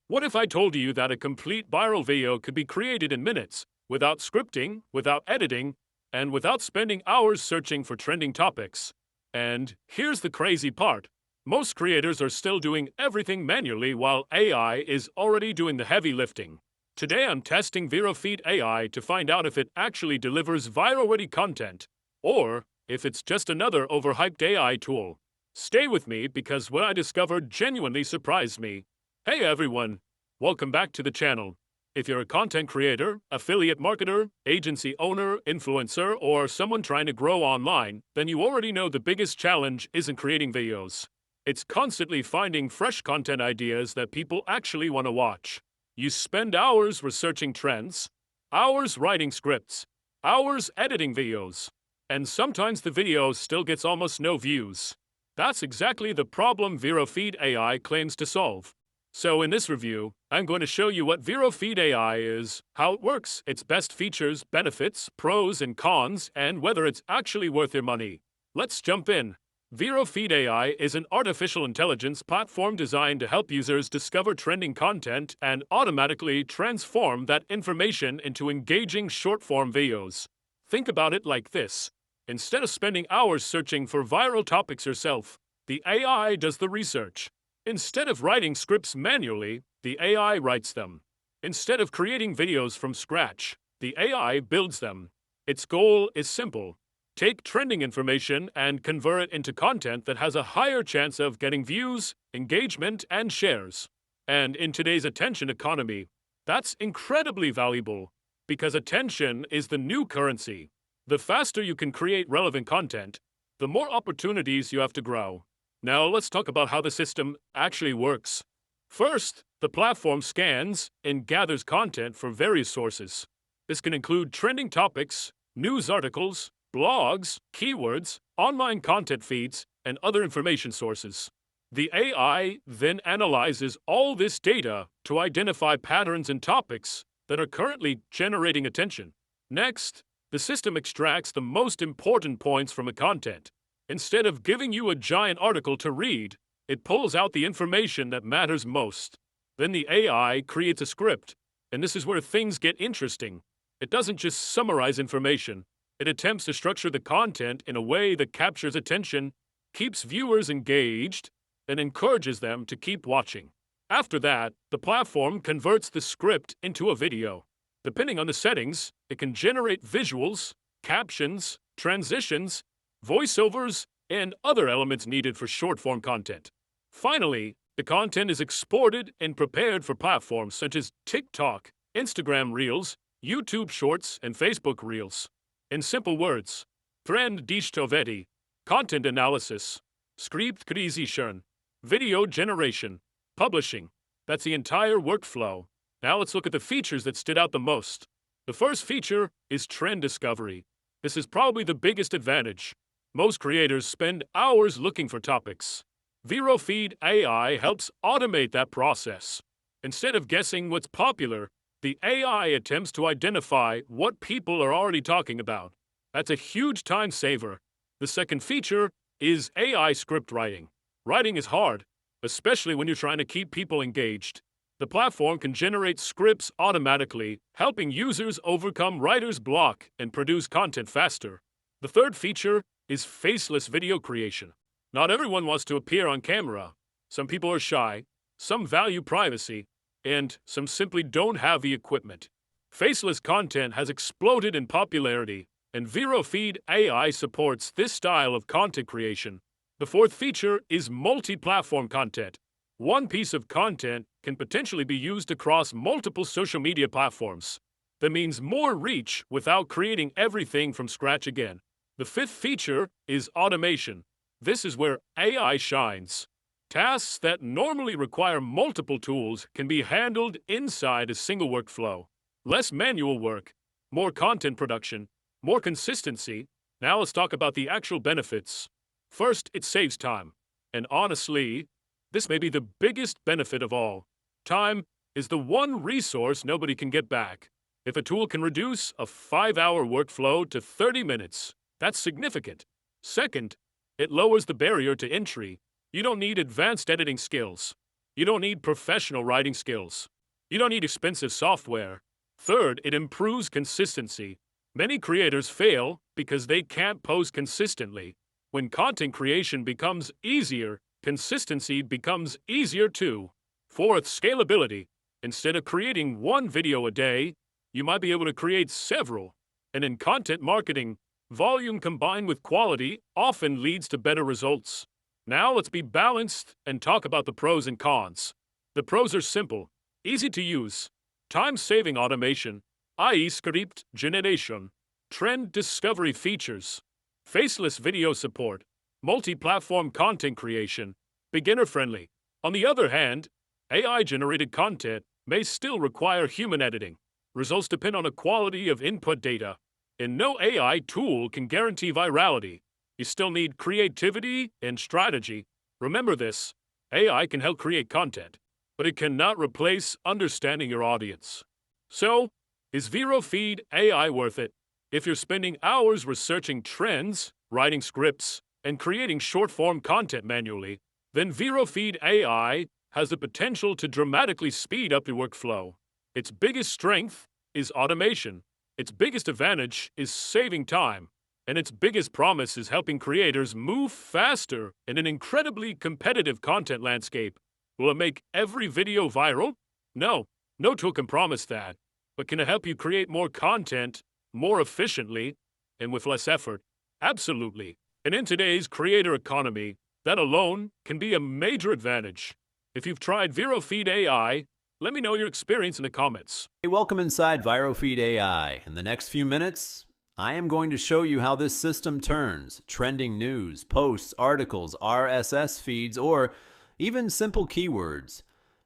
What if I told you that a complete viral video could be created in minutes, without scripting, without editing, and without spending hours searching for trending topics? And here's the crazy part. Most creators are still doing everything manually while AI is already doing the heavy lifting. Today I'm testing ViroFeed AI to find out if it actually delivers viral-ready content, or if it's just another overhyped AI tool. Stay with me because what I discovered genuinely surprised me. Hey everyone, welcome back to the channel. If you're a content creator, affiliate marketer, agency owner, influencer, or someone trying to grow online, then you already know the biggest challenge isn't creating videos. It's constantly finding fresh content ideas that people actually want to watch. You spend hours researching trends, hours writing scripts, hours editing videos, and sometimes the video still gets almost no views. That's exactly the problem ViroFeed AI claims to solve. So in this review, I'm going to show you what ViroFeed AI is, how it works, its best features, benefits, pros and cons, and whether it's actually worth your money. Let's jump in. ViroFeed AI is an artificial intelligence platform designed to help users discover trending content and automatically transform that information into engaging short-form videos. Think about it like this. Instead of spending hours searching for viral topics yourself, the AI does the research. Instead of writing scripts manually, the AI writes them. Instead of creating videos from scratch, the AI builds them. Its goal is simple. Take trending information and convert it into content that has a higher chance of getting views, engagement, and shares. And in today's attention economy, that's incredibly valuable because attention is the new currency. The faster you can create relevant content, the more opportunities you have to grow. Now let's talk about how the system actually works. First, the platform scans and gathers content from various sources. This can include trending topics, news articles, blogs, keywords, online content feeds, and other information sources. The AI then analyzes all this data to identify patterns and topics that are currently generating attention. Next, the system extracts the most important points from a content. Instead of giving you a giant article to read, it pulls out the information that matters most. Then the AI creates a script, and this is where things get interesting. It doesn't just summarize information. It attempts to structure the content in a way that captures attention, keeps viewers engaged, and encourages them to keep watching. After that, the platform converts the script into a video. Depending on the settings, it can generate visuals, captions, transitions, voiceovers, and other elements needed for short-form content. Finally, the content is exported and prepared for platforms such as TikTok, Instagram Reels, YouTube Shorts, and Facebook Reels. In simple words, trend dichtovedi, content analysis, script creation, video generation, publishing. That's the entire workflow. Now let's look at the features that stood out the most. The first feature is trend discovery. This is probably the biggest advantage. Most creators spend hours looking for topics. ViroFeed AI helps automate that process. Instead of guessing what's popular, the AI attempts to identify what people are already talking about. That's a huge time saver. The second feature is AI script writing. Writing is hard, especially when you're trying to keep people engaged. The platform can generate scripts automatically, helping users overcome writer's block and produce content faster. The third feature is faceless video creation. Not everyone wants to appear on camera. Some people are shy, some value privacy, and some simply don't have the equipment. Faceless content has exploded in popularity, and ViroFeed AI supports this style of content creation. The fourth feature is multi-platform content. One piece of content can potentially be used across multiple social media platforms. That means more reach without creating everything from scratch again. The fifth feature is automation. This is where AI shines. Tasks that normally require multiple tools can be handled inside a single workflow. Less manual work, more content production, more consistency. Now let's talk about the actual benefits. First, it saves time. And honestly, this may be the biggest benefit of all. Time is the one resource nobody can get back. If a tool can reduce a 5-hour workflow to 30 minutes, that's significant. Second, it lowers the barrier to entry. You don't need advanced editing skills. You don't need professional writing skills. You don't need expensive software. Third, it improves consistency. Many creators fail because they can't post consistently. When content creation becomes easier, consistency becomes easier too. Fourth, scalability. Instead of creating one video a day, you might be able to create several. And in content marketing, volume combined with quality often leads to better results. Now let's be balanced and talk about the pros and cons. The pros are simple, easy to use, time-saving automation, i.e. script generation, trend discovery features, faceless video support, multi-platform content creation, beginner-friendly. On the other hand, AI-generated content may still require human editing. Results depend on the quality of input data, and no AI tool can guarantee virality. You still need creativity and strategy. Remember this, AI can help create content, but it cannot replace understanding your audience. So, is ViroFeed AI worth it? If you're spending hours researching trends, writing scripts, and creating short-form content manually, then ViroFeed AI has the potential to dramatically speed up your workflow. Its biggest strength is automation. Its biggest advantage is saving time. And its biggest promise is helping creators move faster in an incredibly competitive content landscape. Will it make every video viral? No, no tool can promise that. But can it help you create more content more efficiently and with less effort? Absolutely. And in today's creator economy, that alone can be a major advantage. If you've tried ViroFeed AI, let me know your experience in the comments. Hey, welcome inside ViroFeed AI. In the next few minutes, I am going to show you how this system turns trending news, posts, articles, RSS feeds, or even simple keywords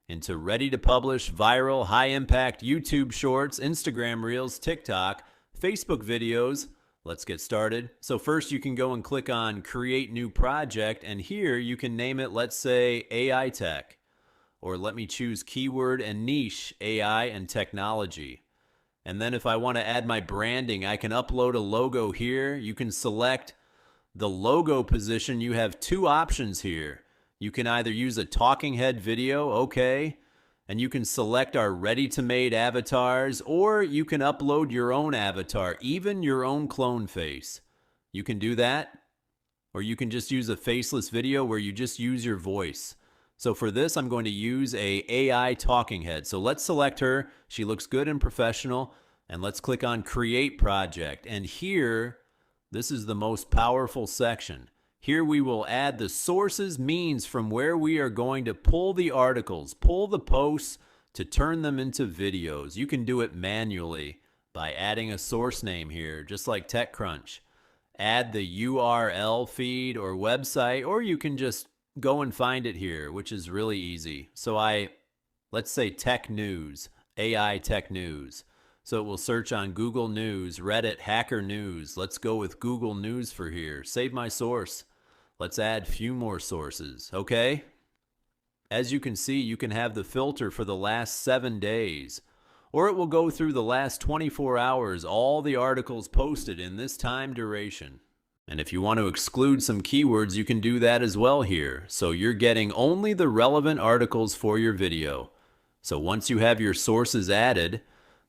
into ready-to-publish, viral, high-impact YouTube shorts, Instagram Reels, TikTok, Facebook videos. Let's get started. So first you can go and click on Create New Project, and here you can name it, let's say, AI Tech. Or let me choose keyword and niche, AI and technology. And then if I want to add my branding, I can upload a logo here. You can select the logo position. You have two options here. You can either use a talking head video, okay, and you can select our ready-to-made avatars, or you can upload your own avatar, even your own clone face. You can do that, or you can just use a faceless video where you just use your voice. So for this, I'm going to use a AI talking head. So let's select her. She looks good and professional. And let's click on Create Project. And here, this is the most powerful section. Here we will add the sources, means from where we are going to pull the articles, pull the posts to turn them into videos. You can do it manually by adding a source name here, just like TechCrunch. Add the URL feed or website, or you can just go and find it here, which is really easy. So let's say Tech News, AI Tech News. So it will search on Google News, Reddit, Hacker News. Let's go with Google News for here. Save my source. Let's add few more sources, okay? As you can see, you can have the filter for the last 7 days, or it will go through the last 24 hours, all the articles posted in this time duration. And if you want to exclude some keywords, you can do that as well here. So you're getting only the relevant articles for your video. So once you have your sources added,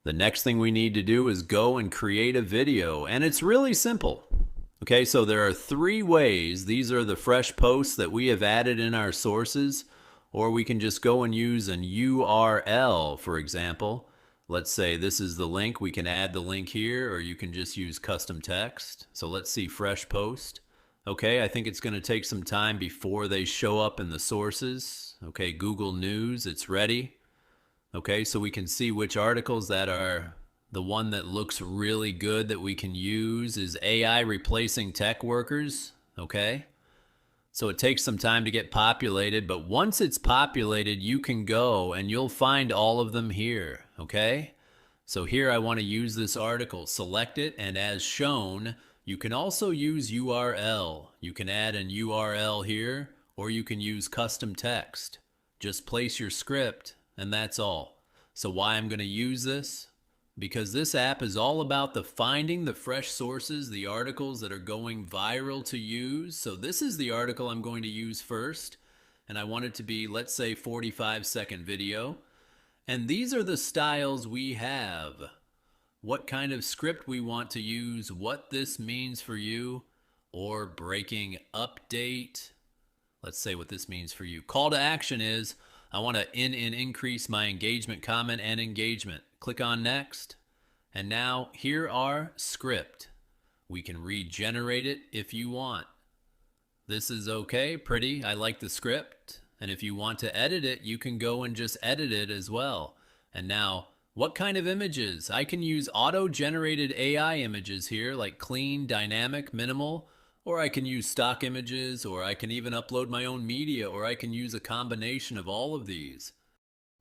the next thing we need to do is go and create a video. And it's really simple. Okay, so there are 3 ways. These are the fresh posts that we have added in our sources. Or we can just go and use an URL, for example. Let's say this is the link. We can add the link here, or you can just use custom text. So let's see fresh post. Okay, I think it's going to take some time before they show up in the sources. Okay, Google News, it's ready. Okay, so we can see which articles that are the one that looks really good that we can use is AI replacing tech workers. Okay. So it takes some time to get populated, but once it's populated, you can go and you'll find all of them here, okay? So here I want to use this article, select it, and as shown, you can also use URL. You can add an URL here, or you can use custom text. Just place your script, and that's all. So why I'm going to use this? Because this app is all about finding the fresh sources, the articles that are going viral to use. So this is the article I'm going to use first. and I want it to be, let's say, 45-second video. And these are the styles we have. What kind of script we want to use, what this means for you, or breaking update. Let's say what this means for you. Call to action is, I want to increase my engagement, comment, and engagement. Click on next. And now here are script. We can regenerate it if you want. This is okay, pretty. I like the script. And if you want to edit it, you can go and just edit it as well. And now, what kind of images? I can use auto-generated AI images here, like clean, dynamic, minimal, or I can use stock images, or I can even upload my own media, or I can use a combination of all of these.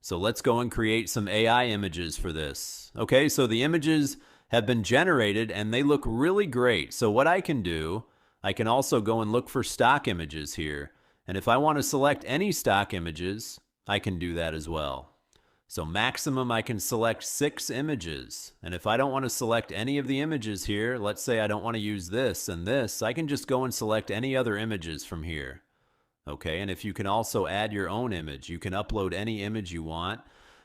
So let's go and create some AI images for this. Okay, so the images have been generated and they look really great. So what I can do, I can also go and look for stock images here. And if I want to select any stock images, I can do that as well. So maximum I can select 6 images. And if I don't want to select any of the images here, let's say I don't want to use this and this, I can just go and select any other images from here. Okay, and if you can also add your own image, you can upload any image you want.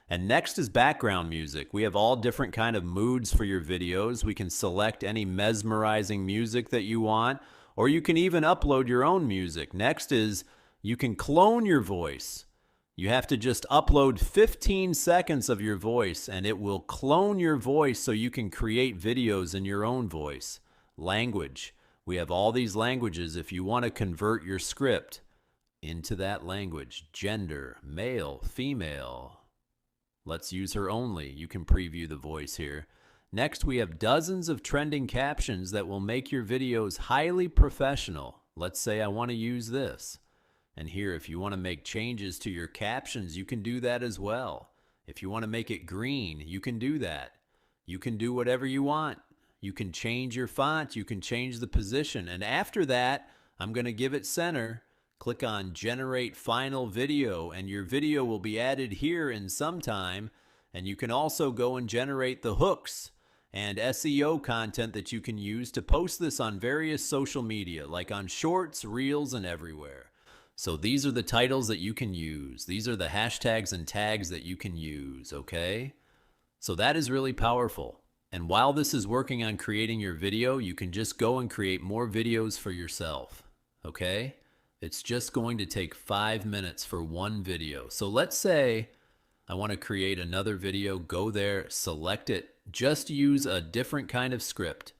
And next is background music. We have all different kind of moods for your videos. We can select any mesmerizing music that you want, or you can even upload your own music. Next is you can clone your voice. You have to just upload 15 seconds of your voice and it will clone your voice so you can create videos in your own voice. Language. We have all these languages if you want to convert your script into that language. Gender, male, female. Let's use her only. You can preview the voice here. Next, we have dozens of trending captions that will make your videos highly professional. Let's say I want to use this. And here, if you want to make changes to your captions, you can do that as well. If you want to make it green, you can do that. You can do whatever you want. You can change your font. You can change the position. And after that, I'm going to give it center. Click on Generate Final Video, and your video will be added here in some time. And you can also go and generate the hooks and SEO content that you can use to post this on various social media, like on Shorts, Reels, and everywhere. So these are the titles that you can use. These are the hashtags and tags that you can use, okay? So that is really powerful. And while this is working on creating your video, you can just go and create more videos for yourself, okay? It's just going to take 5 minutes for one video. So let's say I want to create another video. Go there, select it. Just use a different kind of script,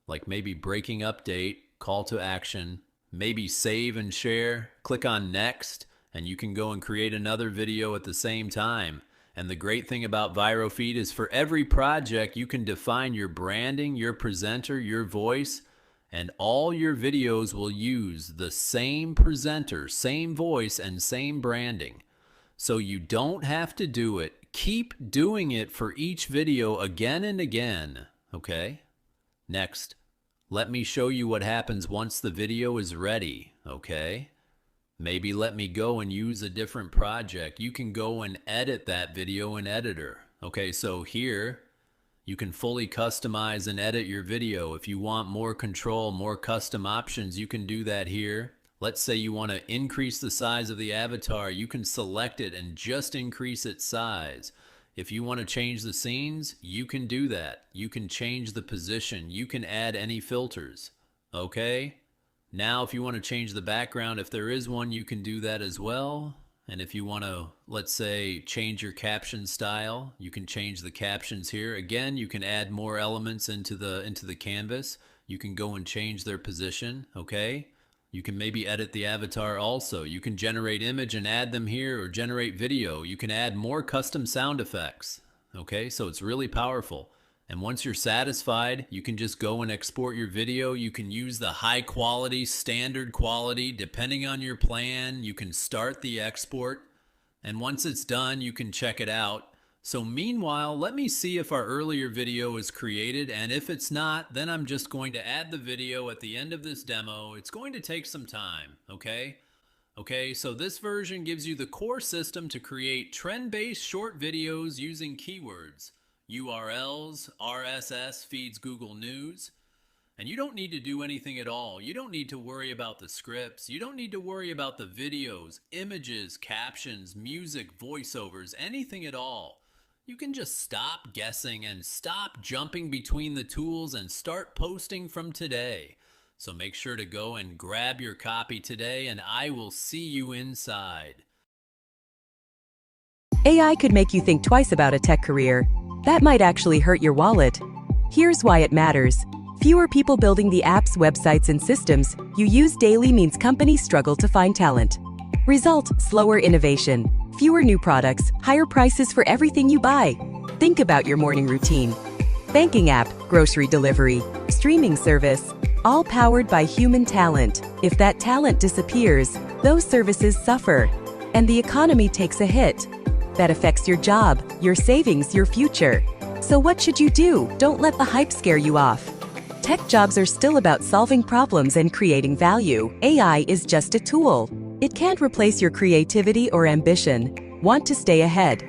like maybe breaking update, call to action, maybe save and share. Click on next, and you can go and create another video at the same time. And the great thing about ViroFeed is for every project, you can define your branding, your presenter, your voice, and all your videos will use the same presenter, same voice, and same branding. So you don't have to do it. Keep doing it for each video again and again, okay? Next, let me show you what happens once the video is ready, okay? Maybe let me go and use a different project. You can go and edit that video in Editor. Okay, so here, you can fully customize and edit your video. If you want more control, more custom options, you can do that here. Let's say you want to increase the size of the avatar. You can select it and just increase its size. If you want to change the scenes, you can do that. You can change the position. You can add any filters. Okay? Now, if you want to change the background, if there is one, you can do that as well. And if you want to, let's say, change your caption style, you can change the captions here. Again, you can add more elements into the canvas. You can go and change their position, okay? You can maybe edit the avatar also. You can generate image and add them here, or generate video. You can add more custom sound effects, okay? So it's really powerful. And once you're satisfied, you can just go and export your video. You can use the high quality, standard quality, depending on your plan. You can start the export. And once it's done, you can check it out. So meanwhile, let me see if our earlier video is created. And if it's not, then I'm just going to add the video at the end of this demo. It's going to take some time, okay? Okay, so this version gives you the core system to create trend-based short videos using keywords. URLs, RSS feeds Google News. And you don't need to do anything at all. You don't need to worry about the scripts. You don't need to worry about the videos, images, captions, music, voiceovers, anything at all. You can just stop guessing and stop jumping between the tools and start posting from today. So make sure to go and grab your copy today, and I will see you inside. AI could make you think twice about a tech career. That might actually hurt your wallet. Here's why it matters. Fewer people building the apps, websites, and systems you use daily means companies struggle to find talent. Result: slower innovation, fewer new products, higher prices for everything you buy. Think about your morning routine. Banking app, grocery delivery, streaming service, all powered by human talent. If that talent disappears, those services suffer, and the economy takes a hit. That affects your job, your savings, your future. So what should you do? Don't let the hype scare you off. Tech jobs are still about solving problems and creating value. AI is just a tool. It can't replace your creativity or ambition. Want to stay ahead?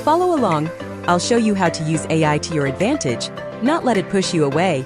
Follow along. I'll show you how to use AI to your advantage, not let it push you away.